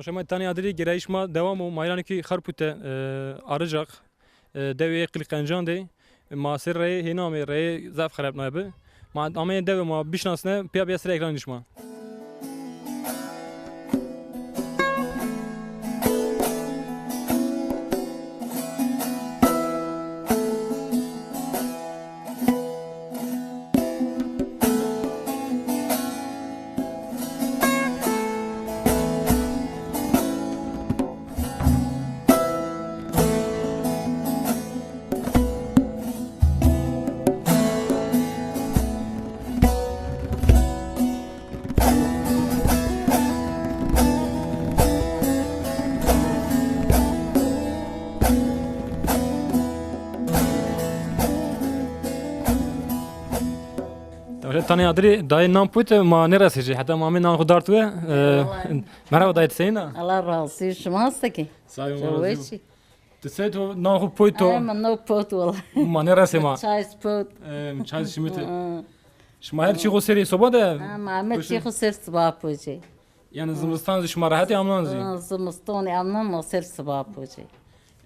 شما تانی ادری گرایش ما دوام و مایرانی کی خرپوته ارجاق دوی قلقنجان دی ما سر ری هنام ری زاف خراب نابه ما امه دو ما بشناسنه پیا بیا سر اکران نشما تانی ادری دای نام پوت ما نرسیجی حتی ما من نام خودار توه مرا دایت سینا الله راضي شما هستکی سایو تسه تو نام خود پوت تو من نو پوت والله ما نرسی ما چای پوت چای شمیت شما هر چی خسری صبح ده ما عمل چی خسر صبح پوچی یعنی زمستان شما راحتی امنانزی زمستانی امنان ما سر صبح پوچی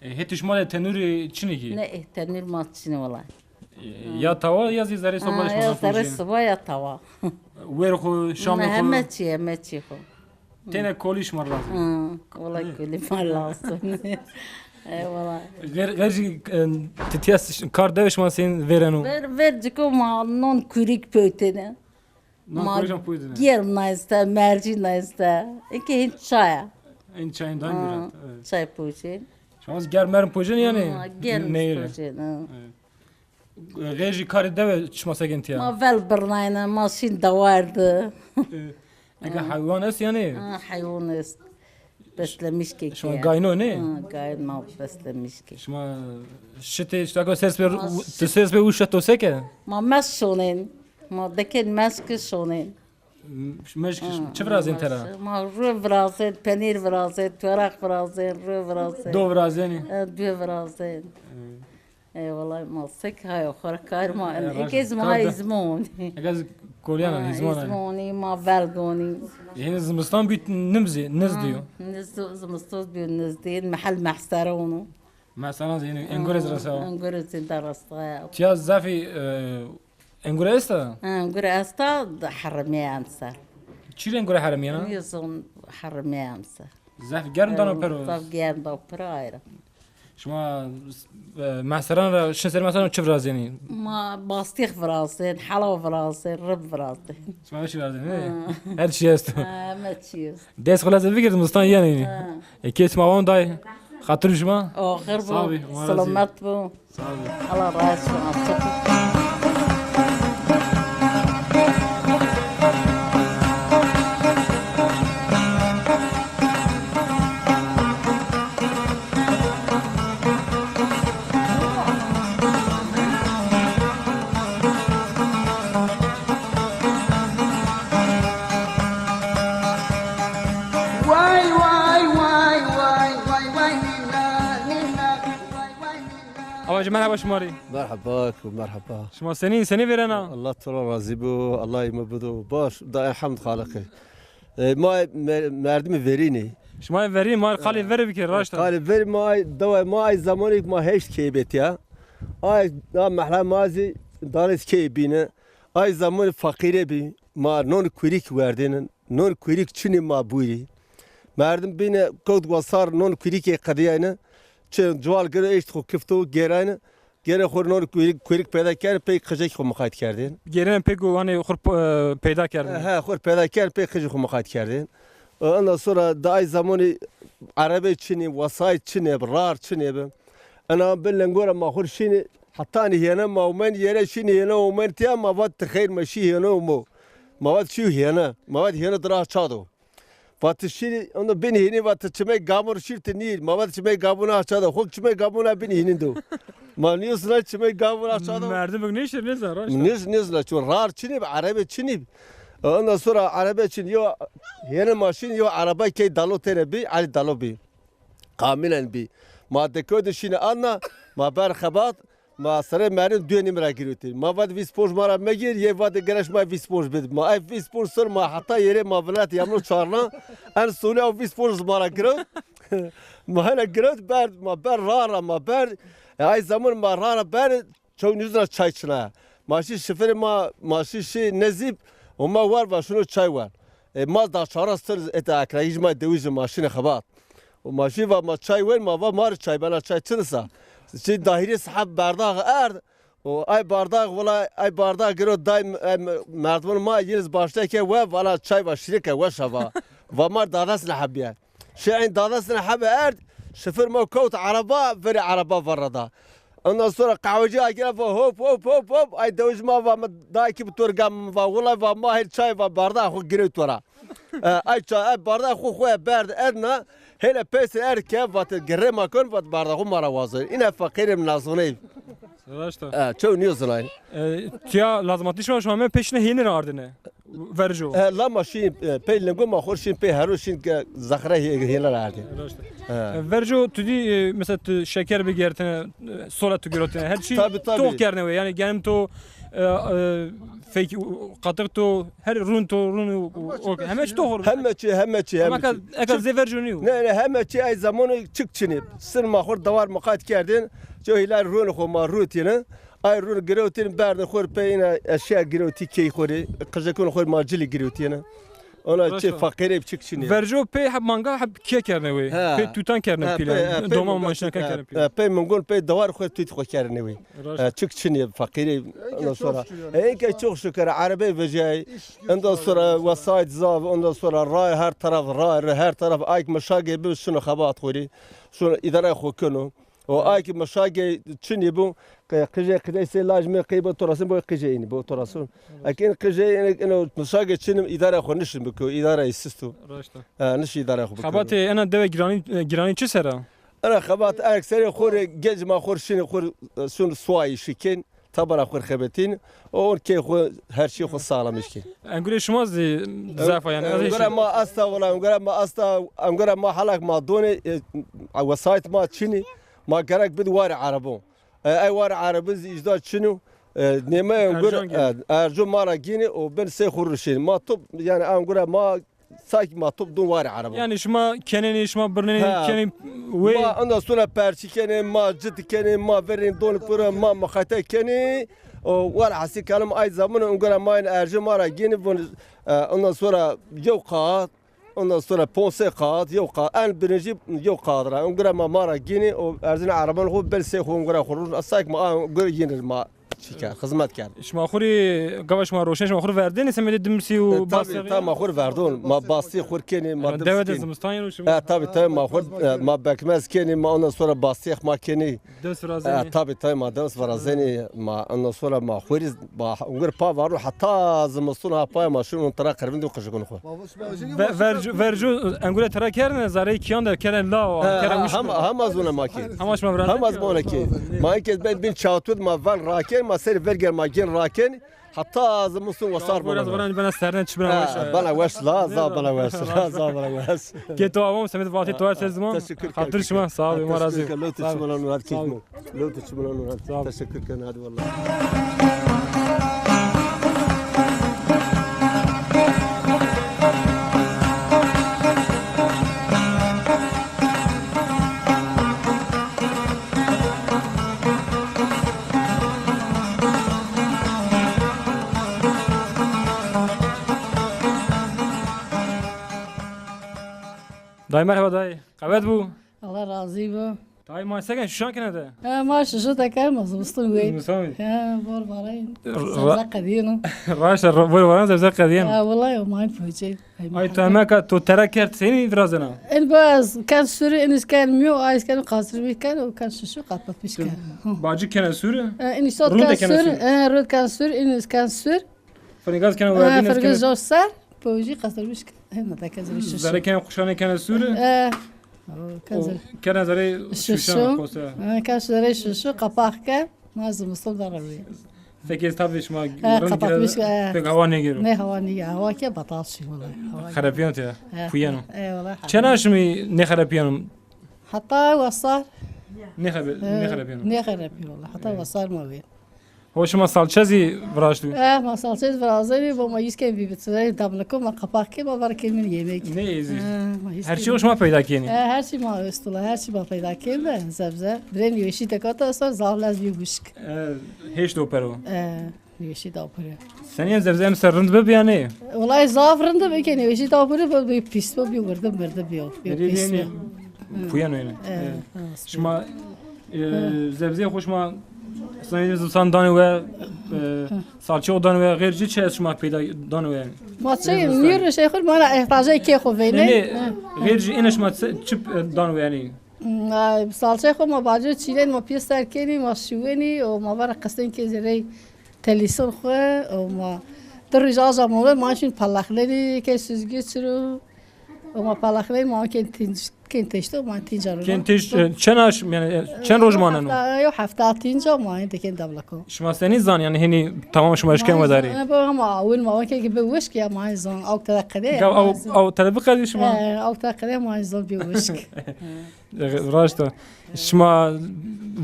هیتش مال تنوری چی کی نه تنور ما چینه والله یا توا یا زری صبح یا سر صبح یا توا ویر خو شام خو همه چی خو تنه کولیش مر لازم والله کلی مال لازم ای والله غیر تتیاس کار دوش ما سین ویرنو ver جکو ما نون کوریک پوتنه ما پویدنه گرم نیسته مرجی نیسته اینکه هیچ چایه این چای دان میرد چای پوچین شما گرم پوجن یعنی گرم نیره پوچین غیری کاری دوه چما سگنتیا ما ول برناینه ماشین دوارده اگه حیوان است یعنی حیوان است beslemiş ki شما گاینو نه گاین ما beslemiş ki شما شتی شتا سرس به اوش تو سکه ما مس شونین ما دکن مس که شونین مش چه فرازین ترا ما رو فرازن پنیر فرازن تورق فرازن رو فرازن دو فرازنی دو فرازن ای والله ما سک های آخر کار ما اگه ما ازمون اگه کوریانا ازمونی ما ولگونی یعنی زمستان بیت نمزی نزدیو زمستان بیت نزدین محل محصرونو مثلا یعنی انگورز رسا انگورز درسته تیا زافی انگوره است انگور استا حرمیه انصر چی انگوره حرمیه نه یزون حرمیه انصر زافی گرم دانو پرو زاف گرم دانو پرو ایره شما مثلا شن سر مثلا چه فرازینی ما باستیخ فرازین حلو فرازین رب فرازین شما چی فرازینی هر چی است همه چیز دست خلاص بگیر مستان یعنی یکی اسم آوان دای خاطر شما آخر بو سلامت بو الله راست شما مرحبا شماری مرحبا ومرحبا شما سنی ویرنا الله ترى راضي بو الله يمبدو باش دا الحمد خالقي ما مردم وريني شما ورین ما خالی وری بکر راشت خالی وری ما دوا ما زمانی ما هیچ کی بیتیا ay محل مازی دانست کی بینه ay zaman fakire bi ma non kurik verdinin non kurik çini ma buyri merdim bine kod basar non kurik qadiyane چه جوال گره ایست خو کفتو گرایه گره خور نور کوریک پیدا کرد پی خجک خو مخاط کردین گره پی گوانی خور پیدا کردین ها خور پیدا کرد پی خجک خو مخاط کردین ondan sonra da ay zamanı arabe çini vasayet çini rar çini be ana bilen gora ma khur şini hatta ni hena ma men yere şini hena o men tiya ma vat khair mashi hena o mo ma vat şu hena ma vat hena dra çado vat şini onda beni hini vat çime gamur şirti ni ma vat çime gamuna çado khul çime gamuna beni hinin do ma niyosla çime gamuna çado merdim bugün ne işler ne zar nizla şu rar çini arabe çini ondan sonra araba için yo yeni maşin yo araba ki dalo terebi ali dalo bi kamilen bi ma dekodu şimdi anna ma berhabat ما سر مرد دو نیم را گرفتی ما واد ویسپوش ما را مگیر یه واد گرش ما ویسپوش بده ما ای ویسپوش سر ما حتی یه ما ولات یامنو چارنا ان سوله او ویسپوش ما را گرفت ما هلا گرفت برد ما بر رارا ما بر ای زمان ما رارا بر چون نیزنا چای چنا ماشی شفر ما ماشی شی نزیب و ما وار و شنو چای وار ما دا چهار سر اتا اکرایج ما دویز ماشین خبات و ماشی و ما چای ور ما و مار چای بنا چای چرسا چی داهری صاحب برداغ ارد و ای برداغ ولا ای برداغ گرو دای مردم ما یلز باشته که و ولا چای و شریکه و شوا و مار داداس نحبیه شاین داداس نحب ارد شفر ما کوت عربا فری عربا وردا ondan sonra kahveci agire hop hop hop hop ay dövüşme var mı daha ki bu turgam var valla var mahir çay var bardak o giriyor tura ay çay bardak o koya berd edna hele pes erke vat gire makon vat bardak o mara vazır ine fakirim nazunayım Raşta. Çoğu niyorsun ay Tiya lazımatlı şu an peşine henir ardine. Verjo. la maşin peylin goma khorşin pe haroşin zakhra hilar ardi Verjo tudi mesela şeker bir gertine sola tu görotine her şey tok kerne ve yani genim to fake qatık to her run to run hemeç to hemeçi ama ekal zeverjo niyo ne hemeçi ay zamanı çıkçını sır mahur davar mukat kerdin جو هلال رون خو ما روتينا اي رون جروتين بعد خور بينا اشياء جروتي كي خوري قزكون خور ما جلي جروتينا انا شي فقير بتشكشني فرجو بي حب مانغا حب كي كرنه وي بي توتان كرنه بيلا دوما ماشنا كرنه بيلا بي منقول بي دوار خور توت خو كرنه وي تشكشني فقير انا صورة هيك çok şükür عربي وجاي عند صورة وسايد زاف عند صورة راي هر طرف ايك مشاغل بي شنو خبات خوري شنو اداره خو كنو و آیکی مشاگه چنی بو قجه قدیسی لاجمه قیب تراسم بو قجه اینی بو تراسم اکن قجه اینو مشاگه چنیم اداره خو نشیم بکو اداره ایستو نش اداره خو بکو خبات انا دو گرانی چه سرا انا خبات اکثر خور گج ما خور شین خور سون سوای شکن تبرا خور خبتین اون کی خو هر چی خو سالم اشکی انگوری شما ضعف yani انگور ما استا ولا انگور ما حلق ما دونه وسایت ما چنی ما gerek bir var arabon ay var arabız icda çinu neme erjo mara gini o ben se khurşin ma top yani angura ma sak ma top dun var arabon yani şuma keneni şuma birneni kenin ve ma ondan sonra perçi kene ma cid kene ma verin don pura ma khata kene o var hasi kalam ay zaman angura ma erjo mara gini ondan sonra yok ondan sonra ponse kağıt yok en birinci yok kağıdıra ongura mara gini o erzine araban ho belse ho ongura khurur asak ma ongura yenir ma şikar hizmet kar şma khuri gavaş ma roşen şma khur verdin semede dimsi u basi tamam khur verdon ma basi khur keni ma devlet zimistan yenu şma tabi ma khur ma bekmez keni ma ondan sonra basi ma keni ders razeni tabi ma ders razeni ma ondan sonra ma khuriz ma ongura pa varu hatta zimistun pa ma şunu tara qarbin do qışkun khur verju angula tara kerne zare kiyan da keren la keren هم ازونه ماکی همش ما برند هم از مونکی ما اینکه بین چاوتود ما ول راکن ما سر ورگر ما گین راکن حتی از مسون وصار بنا سرن چبنا بنا وش لا ز بنا وش لا ز بنا وش که تو اوام سمت واتی تو هر زمان خاطر شما صاحب ما راضی لو تشملون نور کیمو لو تشملون نور تشکر کنه هذا والله دای مرحبا دای قبض بو الله راضي بو دای ما سکن شو کنه ده ما شو تكلم مصطفى وين مساوي يا بور بارين قدينو راش بور وران زبزق قديم والله ما فوجي اي تماك تو تركت سيني درازنا الباز كان سوري انس كان ميو ايس كان قاصر بي كان وكان شو قطط مش كان باجي كان سوري اني صوت كان سوري رود كان سوري انس كان سوري فرنجاز كانوا وادين فرنجاز صار بوجي قاصر مش هنا ذاك زري شو زري كان قشانه كان سوري كان زري شو كان زري شو قباخ كان لازم مصطفى ضروري فكيز تابش ما قطط مش هوا نيجرو نه هوا نيجي هوا كي بطاطسي والله خرابيان تا كويانو اي والله چناش مي نخرابيان حتى وصار نخربین نخربی والله حتی وصار ما بین هو شما سال چزی وراشتو ما سالچه فرازی با ما یوز که بی بتسای دبلکو ما قپاق که ما برای کمی yemek نه ایزی هر چی شما پیدا کنی her şey ma üstüne her şey ma peyda kembe sebze bren yeşil tekata sar zavlaz bir buşk هیچ دو پرو yeşil da pure سنی زبزه هم سرند ببیانه olay zavrında be kene yeşil da pure bir pis bir vurdu verdi bir pis پویانو اینه شما زبزه خوش ما سنی زبستان دانه و سالچه دانه و غیر چی چه شما پیدا دانه و ما چه نیر شیخ ما احتاجه کی خو وینه غیر چی اینش ما چی دانه و یعنی سالچه خو ما باجو چیلن ما پیش سر کنی ما شوینی و ما برای قصدن که زری تلیسون خو و ما در رجاج ما ماشین پلاخلی که سوزگی چرو و ما پلاخلی ما کنتشتو ما تینجا کنتش چناش یعنی چند روز ماننو یا هفته تینجا ما این دکن دبلکو شما سنی زان یعنی هنی تمام شما اشکم وداری با ما اول ما که به وشک یا ما زان او ترقده او طلب قدی شما او ترقده ما زان به وشک راشتا شما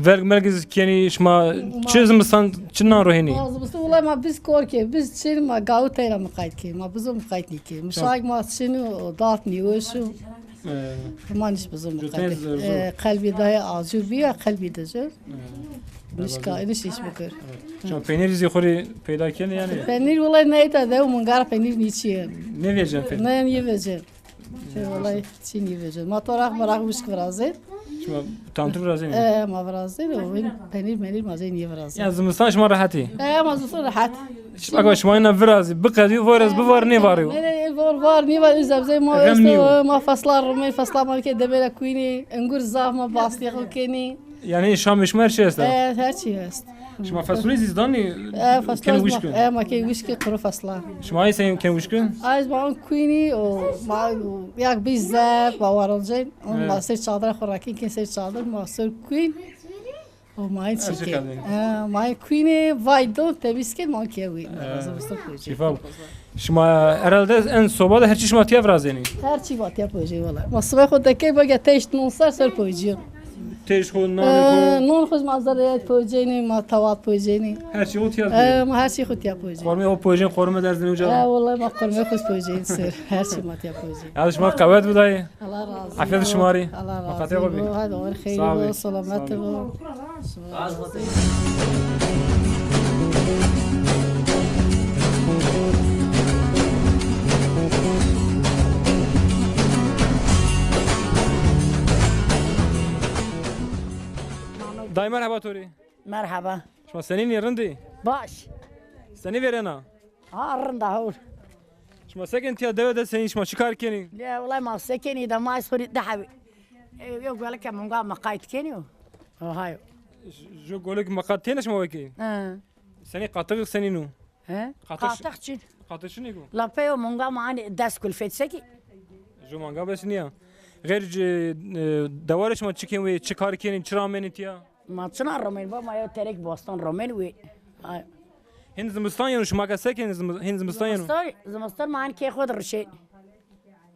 ورگ مرکز کنی شما چه زمستان چه نان رو هنی زمستان والله ما biz kor ki biz çin ma gaut tayra maqayt ki ma bizim maqayt ni ki müşayik ma çinu dart ni وشو ما نش بزم قلبي ده عجوبي قلبي ده جو مش كائنش ايش بكر شما peynir زی خوری پیدا کنی یعنی peynir والله نيتا ده ومن قار peynir نيچي نه ویژن peynir نه يوجن والله چين يوجن ما طرق براق وش فرازه شما تانتر برازی ما فرازه وين peynir ما زين يفرازه یعنی زمستان شما راحتی ما زمستان راحت اگه شما اینا فرازی بقدی وارز بوار نیواریو نه وار نيوار زي ما ما فصل رومي فصل ما كده دبل كويني انقر زاف ما باصلي كيني یعنی شام شمر چی است هر چی هست شما فصلی زیدانی فصل کن وش کن ما کی وش کی قرو فصلا شما ای سیم کن وش کن از با اون کوینی و ما یک بیزه با وارنجین اون ما سر چادر خوراکی که سر چادر ما سر کوین و ما این چی که ما کوینی وایدو تبیس که ما کی وی شفا شما herhalde en sobada her çi şma tiya vrazeni her çi vat yapıcı valla ma sabah خود دکی بگه تشت نونسر سر پویجی teş xo nan نون خوش مازریت پویجینی ما توات پویجینی her çi o tiya ما هر چی خود yapıcı خورمه o pojin خورمه در زنی وجا والله ما قرمه خوش پویجین سر her çi ما yapıcı هذا شما قوت بدای الله راضي عافیت شماری الله وقتی راضي خوبی هذا اور خير صافي. وسلامته دای مرحبا توری مرحبا شما سنین یرندی باش سنی ویرنا رنده هور شما سکن تیا دوده سنی شما چیکار کنی لا والله ما سكني ده ما يصير دحبي يقول لك من قام مقايت كينيو هايو جو گولک مقاطین شما وکی سنی قاطق سنی نو ها قاطعتين قاطع شنو يقول لا بيو من قام عندي داس كل فيت سكي جو مانگا بس نیا غیر دوار شما چیکن و چیکار کنین چرا منی تیا ما تصنع رومين ما يو ترك بوسطن رومين وي هند زمستان یعنی شما که سکن هند زمستان یعنی زمستان ما عن كي خود رشيد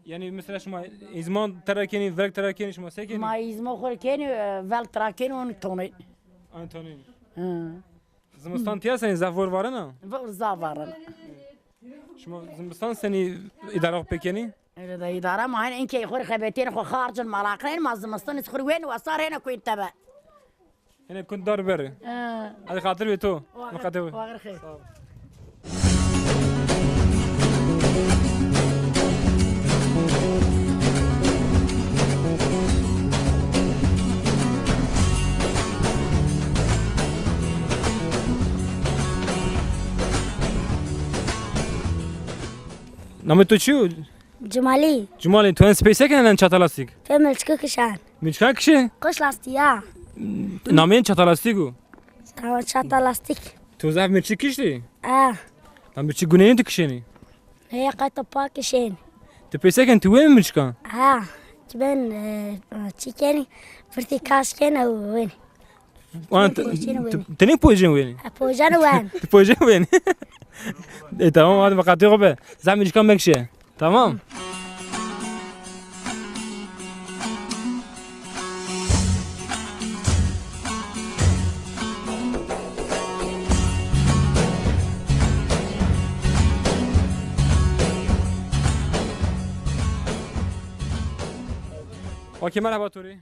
یعنی مثلا شما ازمان ترکنی ورک ترکنی شما سکنی ما يزمو خور كيني فال تراكين ون توني آنتونین زمستان تیا سنی زفور واره نه زافارن شما زمستان سنی اداره بکنی إذا إدارة ما هن إنك يخور خبيتين خو خارج المراقين ما زمستان يسخر وين وصار هنا كوين تبع هنا كنت دار بره هذا خاطر بيتو مقاطع واغر خير نام تو چیو جمالي جمالی تو این سپیس کنن چاتالاستیک فهمت كشان میچکا کشه قش لاستيا نامین چاتالاستیکو تمام شاطا لاستيك تو زاف میچی کشتی هم میچی گونه تو کشینی هي قطة باكشين تو پیسه کن تو وين میچکا جبن تشيكني فرتيكاش كنا وين وانت تني بوجين وين بوجان وين تو بوجين وين تمام هذا مقاطع خوبه زعما میچکا مکشه تمام اوکی مرحبا توری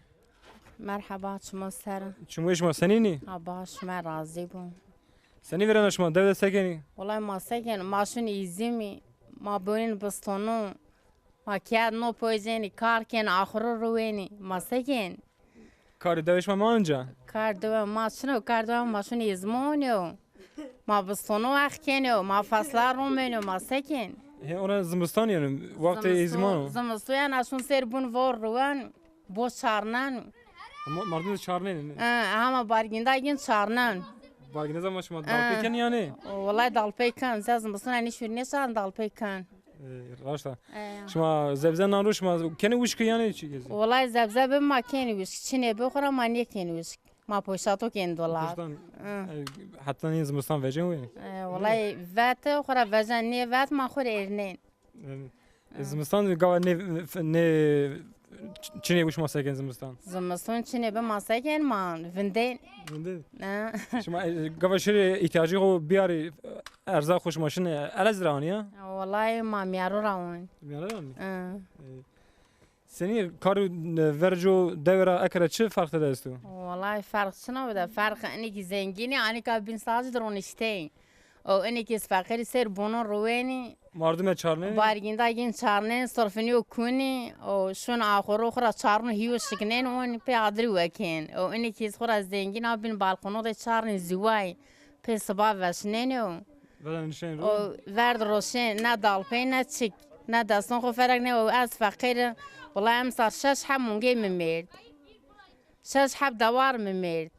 مرحبا شما سر شما شما سنینی باش من راضی بوم سنی ورنا شما دو سکنی والله ما سکن ماشون ایزیمی ما بونین بستانو ما کیاد نو پویزینی کار کن آخر روینی ما سکن کاری دوش ما اونجا کار دو ما شنو کار دو ماشون ایزمونیو ما بستانو وقت کنیو ما فصل رو منیو ما سکن اون زمستانی وقت ایزمانو زمستویا نشون سر بون ور روان بو چارنن مردم چارنه همه بارگینده گین چارنن باقی نظام شما دال پیکن یا نه والله دال پیکن زمستون اینی شور نیستن دال پیکن راشتا شما زبزه نانو شما کنی وش که یعنی چی گزی والله زبزه ما کنی وش چینه بخورم ما نیکنی وش ما پوشتو کن دلار حتی این زمستان وجه وی والله وقت خورا وجه نی وقت ما خور ارنین زمستان گاو نه چینه وش ما سکن زمستان چینه به ما سکن ما وندین شما گاو شری احتیاجی خو بیاری ارزا خوش ماشین الز رانیه والله ما میارو راون سنی کارو ورجو دورا اکره چه فرق داشت تو والله فرق شنو بده فرق اینی که زنگینی اینی که بین ساز درونشته او اینی که فقیری سر بونو روینی مردم چارنه بارگینده گین چارنه صرفنی و کنی او شون آخرو خورا چارنه هیو شکنین اون پی عدری وکین او اینی که خورا زنگین بین بالکونو ده چارنه زیوای پی صبح وشنینو او ورد روشن نه دالپی نه چیک نه دستان خو فرق نه او از فقیر والله امسال 6 حب مونگی میمرد 6 حب دوار میمرد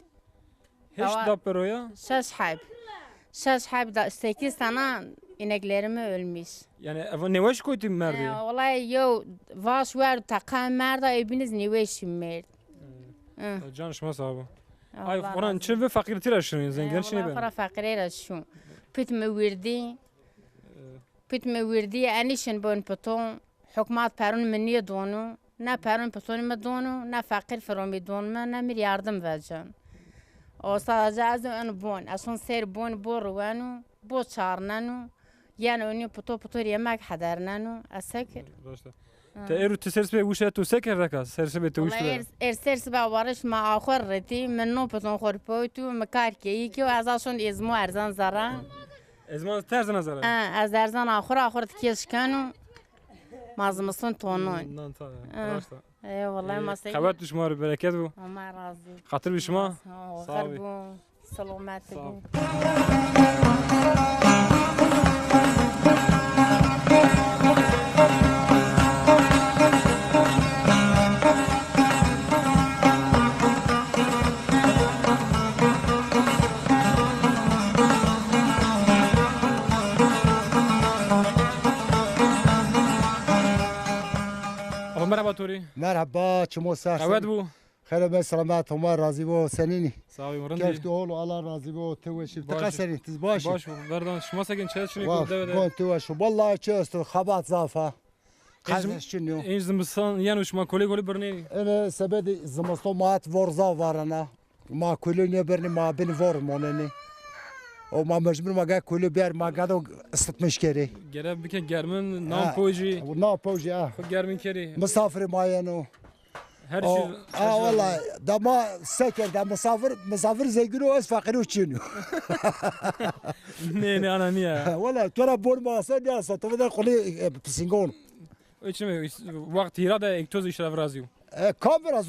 هیچ داپرویا 6 حب 8 سنه ineklerimi ölmüş. Yani nevaş koydu merdi? Vallahi yo vaş var takam merda ebiniz nevaş mert. Can şuma sahibi. Ay falan çin ve fakirti raşın zengin şine ben. Vallahi fakire raşın. Pit me wirdi anişin bon paton hükümet perun minniye donu. Ne perun patonu me donu ne fakir fromi donu ne mir yardım vereceğim. O sadece az ön bon. Aslında ser bon boruanu bo çarnanu. Yani onu puto yemek hadarnanu asakir. Ta eru tserse be wusha tu seker raka serse be tu wusha. Serse be varış ma akhir reti menno puton khorpoytu makar ki ki azashon izmo erzan zara. Ezman terzan zara. Az erzan akhir tkeşkanu mazmısın tonu. Rasta. Vallahi masay. Khabat düşmar bereket bu. Allah razı. Khatır bişma. Sağ ol. Selamet bu. مرحبا توری. مرحبا چمو سر. خبر بو. خیلی من سلامت هم راضی بو سنینی. ساوی ورندی. کیف تو اولو الله راضی بو تو شیف تقصری تز باشی. باش بردان شما سکن چه چونی بود دوده. کن تو شو والله چه است خبات زافه. قزش چنیو. این زمستان یعنی شما کلی برنی. این سبب زمستان مات ورزا وارنا. ما کلی نبرنی ما بین ور موننی. او ما مجبور ما کلی بیار ما گادو استمش کری. گرب بکن گرمن نام پوجی. نام پوجی خود گرمین کری. مسافر ماینو. her şey. والله ده ما سكر ده مسافر زيقلو اس فقيرو تشينو. ne ana niye? والله ترى بون ما سنيا ستبدا قولي بسينغون. İçime vakti irade ektoz işler razıyım. Kamera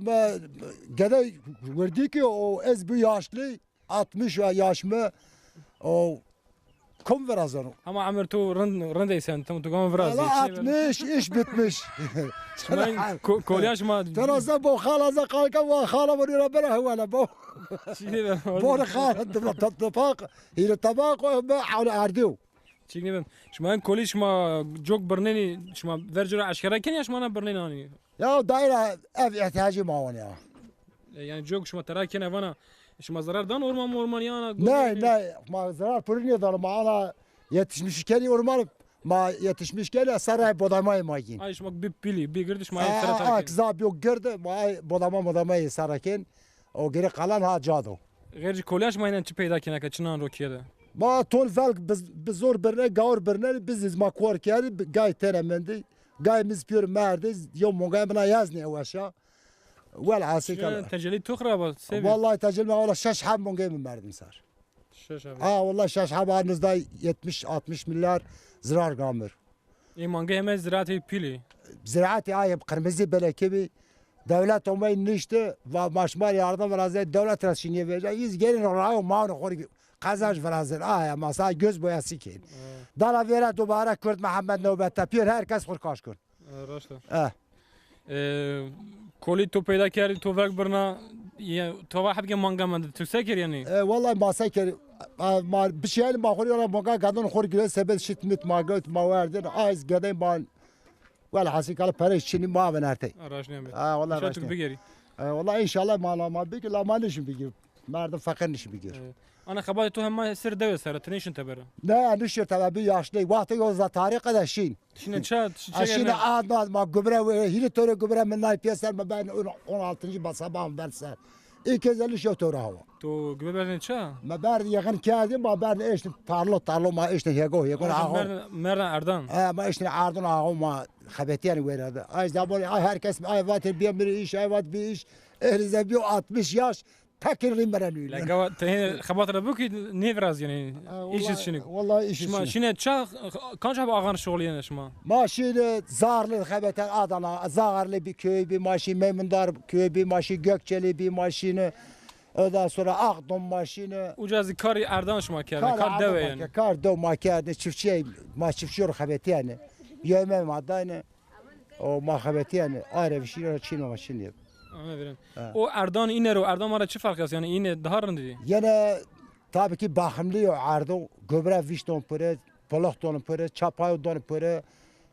ما قدا ورديكي او اس بي yaşlı 60 yaşımı o kom verazano. Ama Amir tu rındaysan tam tu kom veraz. La 60 iş bitmiş. Kolyaş ma. Teraza bu khalaza qalka ve khala buraya bera hvala bu. Bu khala tabaq ile tabaq ve حول اردو. Çiğne ben. Şuman koli şuma jok berneni şuma verjura aşkara ken ya şuma berneni ani. Ya daire ev ihtiyacı mağon ya. Yani jok şuma tara ken evana şuma zarardan orman yana. Ne ma zarar pırını da ma yetişmiş keli orman ma yetişmiş keli saray bodamay magin. Ay şuma bir pili bir girdi şuma tara tak. Akzab yok girdi ma bodamay saraken o geri kalan ha cado. Gerçi kolyaş maynen çi peyda kene ka çınan rokiyede. ما تون فلك بزور برنا قاور برنا بزز ما كور كاري جاي ترى مندي جاي مزبير ماردز يوم مو جاي بنا يازني اواشا والعاسي كلا تجلی تو خرابه سیبی والله تجل ما والله شش حب من جاي من مردم صار شش abi. والله شش حب نزدا 70-60 milyar زرار قامر این مانگه همه زراعتی پیلی زراعتي هاي بقرمزي بلكبي دولة أمي نشته ومشمار yardım verازه devlet رسمية verecek. Yüz gelin oraya mağun khori kazanç verازه. Ya masa göz boyası ki. Dala vere dubara Kürt Muhammed nöbette piyor herkes khurkaş kurt. راسته اه کلی تو پیدا کردی تو ورک برنا تو واحد که مانگا من تو سکر یعنی والله ما سكر ما بشيء ما خوري ولا مقا قادون خوري جلس سبب شتمت ما قلت ما واردن عايز قدين بان ولا حاسي قال باريس شنو ما بنارتي راش نمی والله شو تو بگیری والله ان شاء الله ما بيجي لا ما نش بيجي مردم فقر نش بيجي انا خبرت تو هم سر دوله سر تنیشن تبره لا نشر تبع yaşlı وقت يوزا طريقه ده شين شنو تشات شين عاد ما قبره هي توري قبره من ناي بيسر ما بين 16 بصبام درسه İlk kez eli şu tora hava. تو گبر چه ما بعد يغن كادي ما بعد ايش طارلو ما ايش هيجو يقول مرد اردان ما ايش عارضون ما خبيتين وين هذا ايش دابول herkes ay vat bir iş ay vat bir iş ehrize bir 60 yaş tekrar مرنوي لا قوا تهين خبطنا بوكي نيفراز يعني ايش شنو والله ايش شما شنو تشا كان شاب اغان شغل يعني شما ماشي زارlı خبيتين Adana Zağarlı bir köy bir maşi Meymundar köy bir maşi Gökçeli bir maşini ondan sonra Akdom maşini وجازي كاري اردان شما كردن كار دو يعني كار دو ما كان çiftçi ما çiftçi خبيتين يوم ما داينه o mahkabeti ayrı bir şey Çin maşini. Anladım. O Erdoğan iner o Erdoğan ara çi fark yani yine daha rındi. Yine tabii ki bakımlı o Erdoğan göbre vişton pere, polakton pere, çapay don pere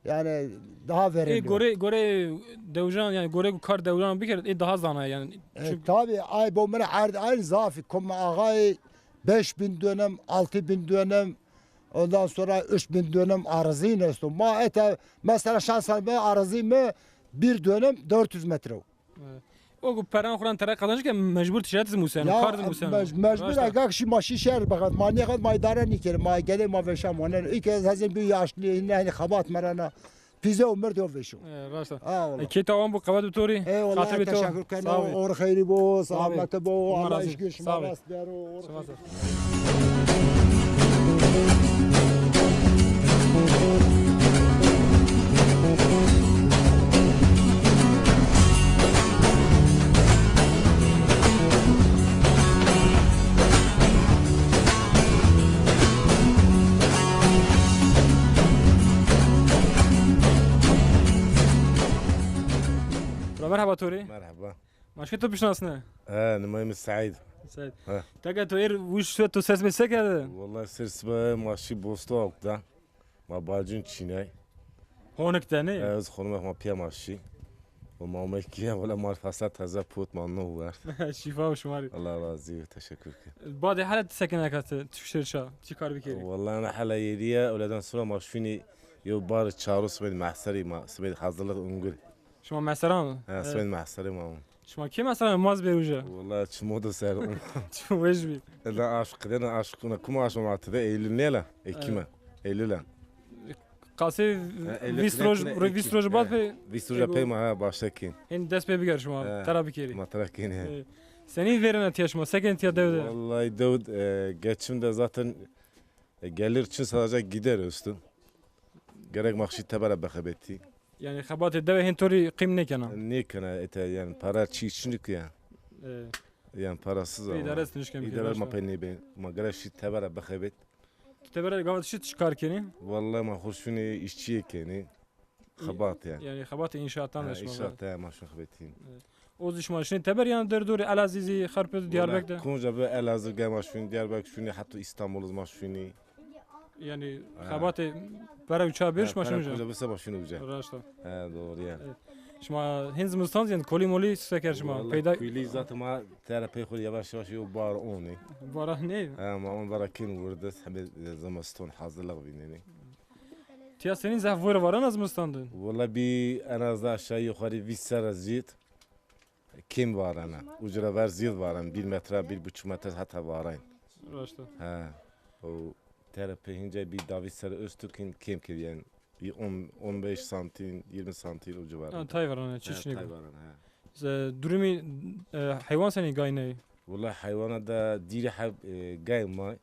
yani daha verimli. Gore devjan yani gore kar devjan bir kere daha zana yani. Tabii ay bu mene aynı zafi kuma ağay 5000 dönüm 6000 dönüm ondan sonra 3000 dönüm arazi nesto. Ma ete mesela şansan be arazi mi bir dönüm 400 metre. O paran kuran tere kazanır ki mecbur ticaret musen kar musen. Mecbur agak şi maşi şer bakat mani kad maydara niker ma gele ma veşam onen ilk kez hazin bir yaşlı ne khabat marana Pize umur diyor veşo. Rasta. Ki tamam bu kavat bitori. Eyvallah teşekkür ederim. Or hayri bo, sağlık bo, Allah iş güç maras dero. مرحبا توري مرحبا ماشي تو بشناسنا نمايم السعيد سعيد تاكا تو اير وش تو سس مسك هذا والله سرسبه ماشي بوستو وقتا ما باجون تشيناي هونك تاني از خونم ما بيا ماشي وما ملكيه ولا ما فاسات هذا بوت ما نور شفاء وشماري الله راضي تشكرك بعد حالة سكنك تشتري شا تشي كار بكيري والله انا حلا يديا ولادن صورة ماشفيني يو بار تشارو سبيد محسري ما سبيد حضرلك انقل شما محسران؟ سبيد محسري ما شما كي محسران ماز بيروجا؟ والله تشمودو سير شو ويش بي؟ لا عاشق انا عاشقنا كم عاشق مع تذا ايلنيلا ايكيما ايلولا قاسي فيستروج بعد في فيستروج بي ما باشكين ان دس بي بيجر شما ترى بكيري ما تركين سني فيرنا تيشما سكن تيا داود والله داود geçimde zaten gelir için sadece gider üstün gerek makşi tebere bekabeti يعني خبات الدواء هن توري قيمة كنا نيكنا إتا يعني para çiğ çiğnik ya yani parasız ama İdare etmiş kendi İdare ma peyni be ma gara şi tebere bekabet تبرة قاعد شو تشكار كني والله ما خوشوني işçi keni خبات yani يعني خبات إنشاءاتنا إنشاءات ما شو خبتين اوزش ماشين تبر يعني دردوري العزيزي خربت دياربكر كونجا به الازر ماشين دياربكر شوني حتى اسطنبول ماشيني يعني خبات برای چابرش ماشین کجا بس ماشین وجه راستا دوریا شما هنز مستان يعني کولی مولی سکر شما پیدا کولی ذات ما تراپی خود یواش یواش یو بار اونی باره نه ما اون برکین وردت حبه زمستون حاضر لغوینی تیا سنین زفور وارن از مستاندن والله بی انا از aşağı yukarı 20 sene ziyet kim var ana ucra ver ziyet varan 1 metre 1,5 metre hatta varayın rasta ha o terapi hince bir David Sera Öztürk'ün kim ki yani 15 santim 20 santim ucu var. Tayvaran çeşni. Tayvaran ha. Durumi hayvan seni gayne. Vallahi hayvana da diri gay may.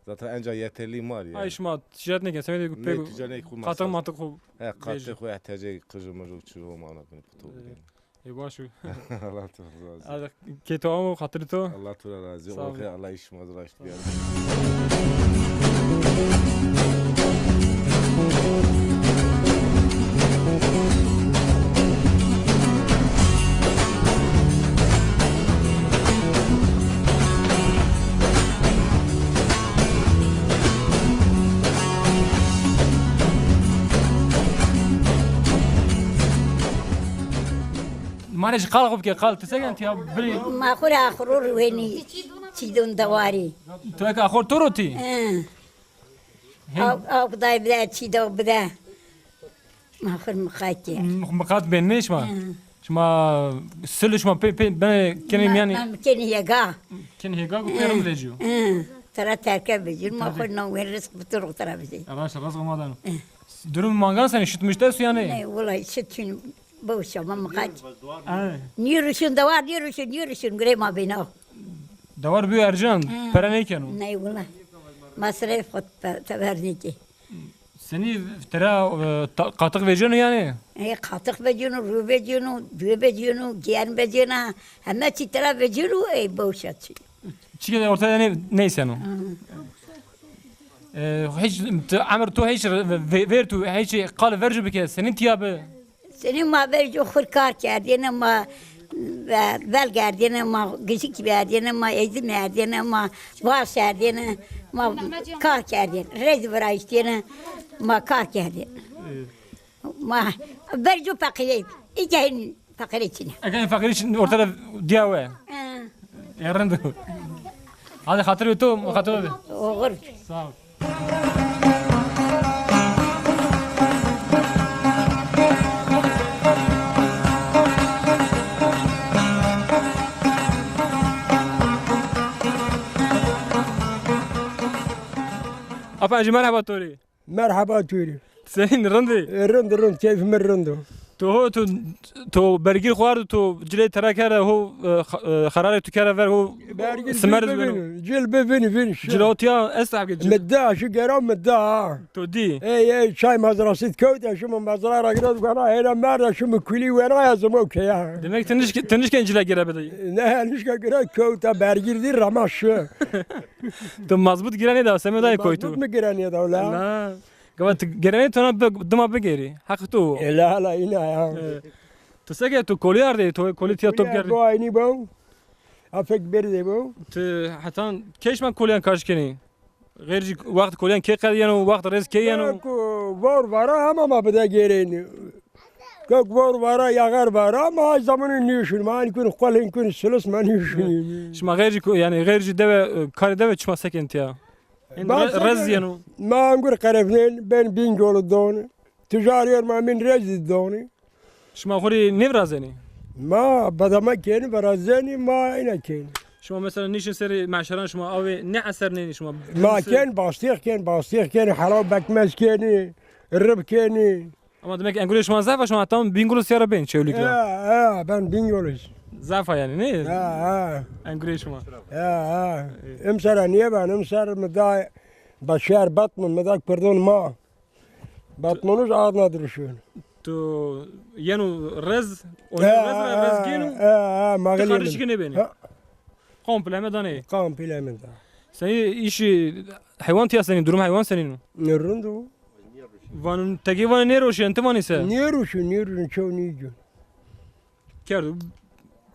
Zaten enca yeterli mal yani. Ay şma ticaret ne gen? Sen de Ne pek ticaret kurmaz. katı matı ko. He katı koy ihtiyacı kıcımır uçuyor o mana beni putu. Başu. Allah razı olsun. Hadi keto ama hatırı to. Allah tura razı Sağ ol. olsun. Allah işimiz uğraştı yani. Maneş kalkıp ki kalk tesen ya biri. ما خور آخرور وینی چیدون دواری Tu ek ahor toroti. آب دای بده چیدو بده ما خور مخاطی Makat ben ne şma? Şma sülü şma pe ben kenim yani من کنی یگا ken hega ko perim lejiyo. ترى ترکه بجور ما خور نوین رزق بطور ترى بجی Arkadaşlar razı olmadan. Durum mangan sen işitmişler su yani. نه والله شتون بوشا ما مخاطی Ay. نیروشون دوار نیروشون گره ما بینا Davar büyü Ercan. Pera neyken o? نه والله مصرف خود تبرنی کی Seni tera katık vereceksin yani. قاطق بجونو رو بجونو دو بجونو گیان بجونا همه چی ترى بجونو ای بوشا چی Çike ortada yani neysen o. Hiç Amr tu hiç ver tu hiç kal verci bike senin tiyabı. Senin ma verci خور کار کردین ما ول کردین ما گشک کردین ما ازم کردین ما واش کردین ما کار کردین رز برایشتین ما کار کردین ما verci fakiri İçin fakiri için Ekan fakir için ortada diyave. Yarındı. Hadi hatırlıyor tu hatırlıyor. oğur Sağ ol. Apa merhaba Tori. مرحبا توری Senin rındı. رند كيف من رندو تو برگیر خوارد تو جلی تراکره هو خراره تو کره ور هو سمرز بنو جل ببني فين جلوتیا استحق جل مدا شو قرام مدا تو دی اي شاي مزرعة كوتا شو من مزرعة رقرات وانا هنا مرة شو مكولي وانا يا زموك يا demek tınış gençler gire bedayı. نه نشكا قرات كوتا برجر دي رماش تو mazbut girene de seme dayı koytu. مقران يا دولا La. Gavat girene tona dıma begeri. Hak tu. لا لا هنا يا Tu sege tu koliyar de tu kolitiya top بو gerdi. عيني بو افك بردي بو Tu hatan keşman koliyan karşkeni. Gerici vakt koliyan ke kadiyanu vakt rez ke yanu. Var vara ama ma beda gereğini. Kök var vara yagar vara ama zamanı niyüşün. Ma nikun kol nikun sülüs ma niyüşün. Şma gerici yani gerici deve kari deve çıma sekenti ya. Rez yanu. Ma angur karefnen ben bin yolu donu. Tücariyor ma min rezid donu. Şma khori nevrazeni. Ma badama keni barazeni ma ina keni. Şma mesela nişin seri maşaran şma avi ne eser ne şma. Ma ken bastih ken harab bekmez keni. Rıb keni. Ama demek engule şma zafa şma tam bingulu siyara ben çevlikle. Ya ben bin yoluyuz. Zafa yani ne? Ya Engule şma. ya. Imsara niye ben imsar mıda başar batman mıda pardon ma. Batmanız ağırna duruşuyor. Tu yenu rez o rez genu. Mağli Karışık ne beni. Komple medane. Komple min da. Seni işi hayvan tiya senin durum hayvan senin. Nırındu. Vanun teki van ne roşu ente van ise. Niye ruşun çoğu niyicun. Kerdu.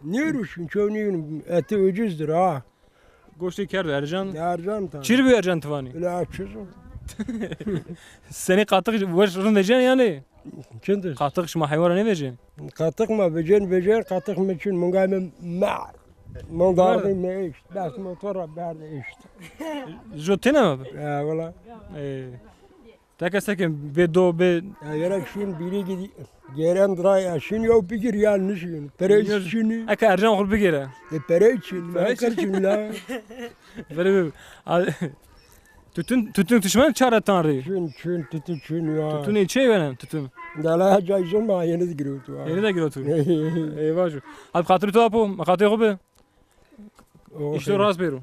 Niye ruşun çoğu niyicun. Eti ucuzdur ha. Goştu kerdu Ercan. Ercan ta. Çir bir Ercan tivani. Öyle açıyorsun. Seni katık var rın vereceksin yani. Çındır. Katık şma hayvana ne vereceksin? Katık mı becen katık mı için mungayım mar. Mundardı ne iş. Bas motora berde işte. Jotena mı? Ya valla. Taka sekin be do be. Ya gerek şimdi biri gidi. Gelen dray şimdi yok bir yanlış şimdi. Pere şimdi. Aka Ercan kur bir kere. Pere için. Pere için la. Böyle bir. Tütün düşman çare tanrı. Çün ya. Tütün içe benim tütün. Dala cayzon ma yeni giriyor tu. Yeni de giriyor tu. Eyvah şu. Abi katırı tu apu. Makatı yok be. İşte rast beru.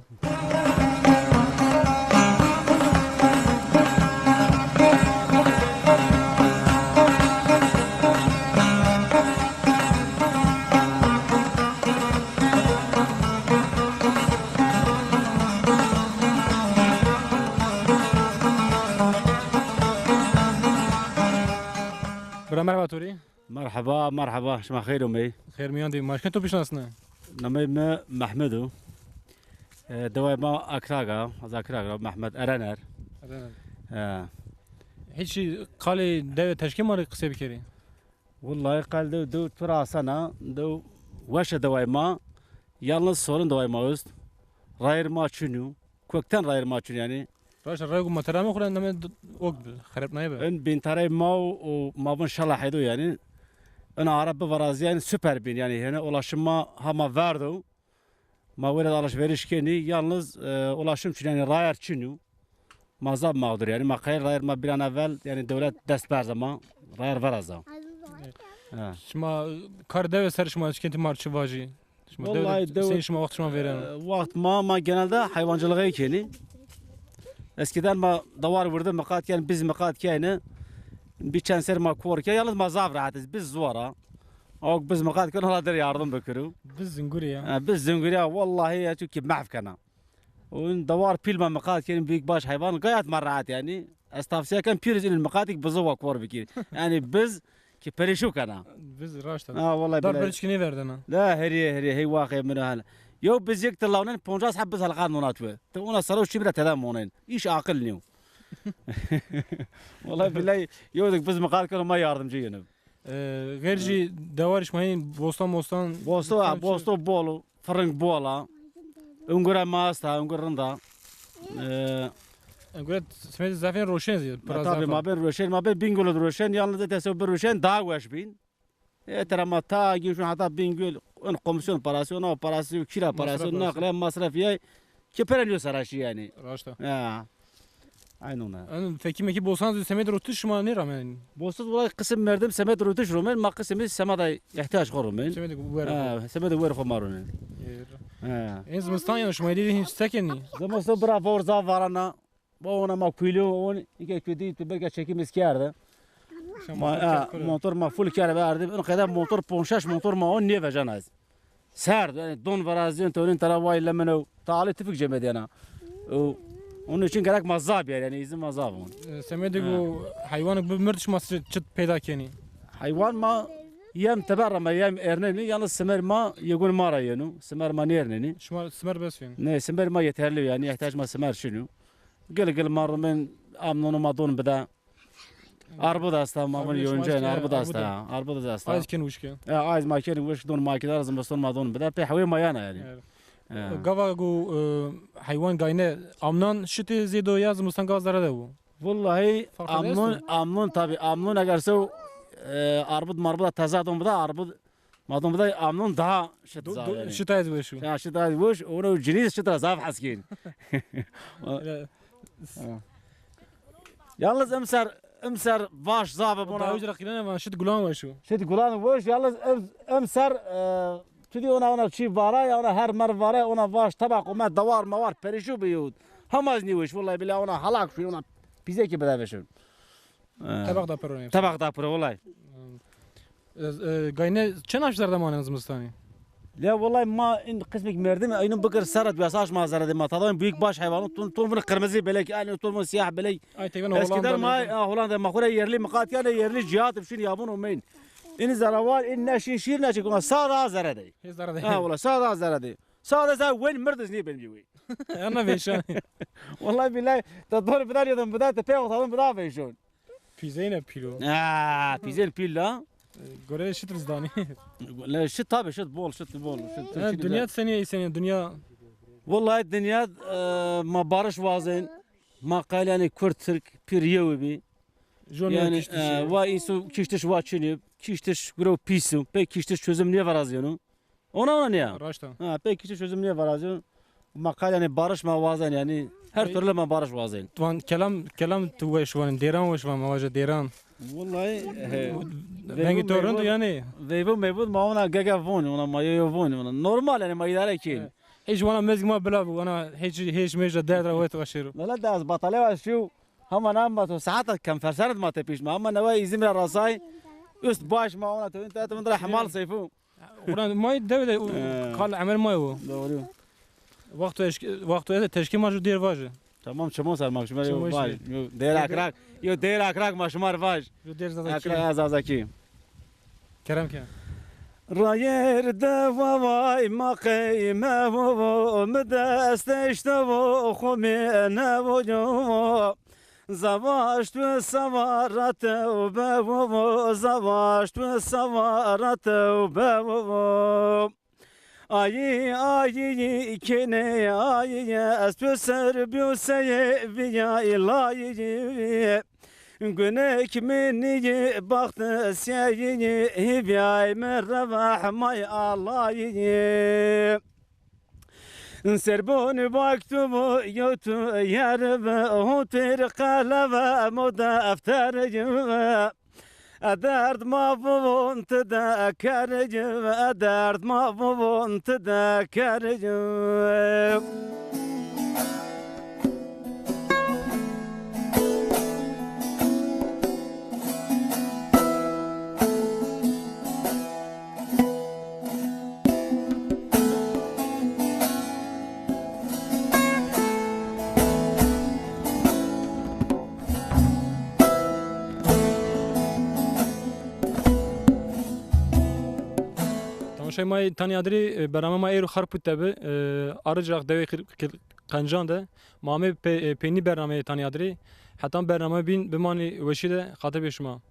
Merhaba Tori. مرحبا شما خير أمي خير ميان دي ماشكن تو بيشناسنا. نمي ما محمدو دواء ما أكراغا أذكراغا محمد أرانر Hiç kale deve teşkil mari kısa bir kere. والله قال دو تراسنا دو وش دواء ما yalnız sorun دواء ما است غير ما شنو كوكتن غير ما شنو يعني راش الرجل مترامي خلنا نمي وقت خرب نايبه. إن بين ترى ما وما بن شاء الله حيدو يعني أنا عرب برازيان süper bin yani هنا ulaşıma hama verdi ma böyle alışveriş keni yalnız ulaşım için yani rayar çinu mazab mağdur yani ma hayır rayar ma bir an evvel yani devlet dest ver zaman rayar ver azam. Şma kar deve ser şma şkenti marşı vacı. Şma Vallahi deve sen şma vakit şma veren. Vakt ma genelde hayvancılığa keni. Eskiden ma davar vurdu makat yani biz makat yani bir çenser ma korke yalnız mazab rahatız biz zora. Ama biz makat kan hala der yardım bekliyor. Biz zinguri ya. Biz zinguri ya vallahi ya çünkü mahv kana. وإن دوار بيل ما مقاد كان بيك باش حيوان قاعد مرات يعني استافسيا كان بيرز إن المقاتك بزوا كور بكير يعني بز كي بريشو كنا Biz raşta. والله Dar berçkini verdin ha. لا هي واقع من هلا يو بزيك تلاونن بونجاس حبز هالقان مناتوه تونا صاروا شبرة تلام مونين إيش عاقل نيو والله بالله يودك بز مقاد كانوا ما ياردم جينا Gerçi davar işmayın bostan. بوستو بولو فرنك بولا Ungura masta, ungurunda. Ungura smet zaten roşen diyor. Tabii ma ben bingol roşen yalnız da tesbih roşen daha vaş bin. Tera ta giyişun hatta bingol on komisyon parası, ona parası, kira parası, nakle masraf ya. Keperen saraşı yani. Raşta. Ya. Aynen öyle. Anın fekimeki bolsanız semet rotuş şma ne rağmen. Bolsuz olay kısım verdim semet rotuş romen ma kısmı semada ihtiyaç korumen. Semet bu ver. Semet ver komarun. En zımstan yani şma dedi hiç sekeni. Zımstan bravo orza varana. Bu ona ma kuylu on iki kedi belki çekim iskerde. Motor ma full kere verdim. Onun kadar motor ponşaş motor ma on niye vejanaz. Sert yani don varazın törün taravay lemeno. Taali tifik cemediyana. Onun için gerek mazab yani izin mazab on. Semet bu hayvanı bu mırtış masrı çıt peyda keni. Hayvan ma yem teberra ma yem erneni yalnız semer ma yegun mara yenu. Semer ma nerneni. Şma semer besfin. Ne semer ma yeterli yani ihtiyaç ma semer şunu. Gel marmen amnonu ma don beda. Arbu da asta ma bunu yoncan arbu da asta. Az ken uşke. Az ma ken uş don ma kidar zımston ma don beda pe hawi ma yana yani. Gava gu hayvan gayne amnan şiti zedo yaz mustan gazlara da bu. Vallahi amnon tabi amnon eğer so arbud marbuda taza don beda arbud madon beda amnon daha şit zaten. Şitayet bu şu. Ya şitayet bu onu ciniz şita zaf haskin. Yalnız امسر واش زابه بنا وجرا خلينا ما شد غلان وشو شد غلان وش يلا امسر تدي ona çi vara ya ona her mer vara ona vaş tabak ona davar mavar perişu biyud hamaz niwiş vallahi billahi ona halak şu ona bize ki bedaveşun tabak da pro tabak da pro vallahi gayne çenaşlar da manınız mustani لا والله ما إن قسمك مردم أينو بكر سرت بيساش ما زرد ما تضاين بيك باش حيوانات طول من قرمزي بلاك يعني طول من سياح بلاك بس كده ما هولندا ما خورا يرلي مقات يعني يرلي جهات بشين يابون ومين إن زروال إن ناشين شير ناشي كنا سادا زردي والله سادا زردي سادا زا وين مردز ني بنجوي أنا بيشان والله بالله تدور بدار يدم بدار تبيع وطالون بدار بيشون بيزينه بيلو بيزين بيلا Göre şit zdani. لا شت طابع شت بول dünya seni dünya والله الدنيا ما بارش وازن ما قال يعني كرد ترك بيريو بي yani va insu kiştiş va çinip kiştiş gro pisu pe kiştiş çözüm niye var azıyor ona ne ya raşta ha pe kiştiş çözüm niye var azıyor مقال يعني بارش ما وازن يعني هر türlü ما بارش وازن طبعا كلام تو وشوان ديران وشوان مواجه ديران والله بنگی تورند yani ويبو ميبود ما هنا جاكافون ولا ما يوفون ولا نورمال يعني ما يداري كين هیچ وانا مزگ ما بلا وانا هیچ میجا درد رو وقت وشیرو لا ده از بطله وشو هم انا ما تو ساعات كم فرسنت ما تبيش ما هم نواي زمر راساي است باش ما هنا تو انت من حمال صيفو وانا ما دوله قال عمل ما هو وقت تشکیل ما جو دیر واجه تمام شما سر ما شما واج دیر اکراک یو دیر اکراک ما شمار واج جو دیر زدکی اکراک ازازکی کرم که رایر دوای ما قیمه و مدستشت و خمینه و جو زواشت و سوارت و به زواشت و سوارت و به آیی کنه آیی از تو سر بیوسه ویا الهی گنک منی بخت سیایی بیای من روح مای اللهی سربون وقتم یوتو یار و هوتر قلب مدفتر درد ما بونت دا کرجم درد ما بونت دا کرجم شای ما تانیادری برنامه ما ایرو خرپوت تبه آرجاق دوی قنجان ده مامه پینی برنامه تانیادری حتی برنامه بین بمانی وشیده خاطب شما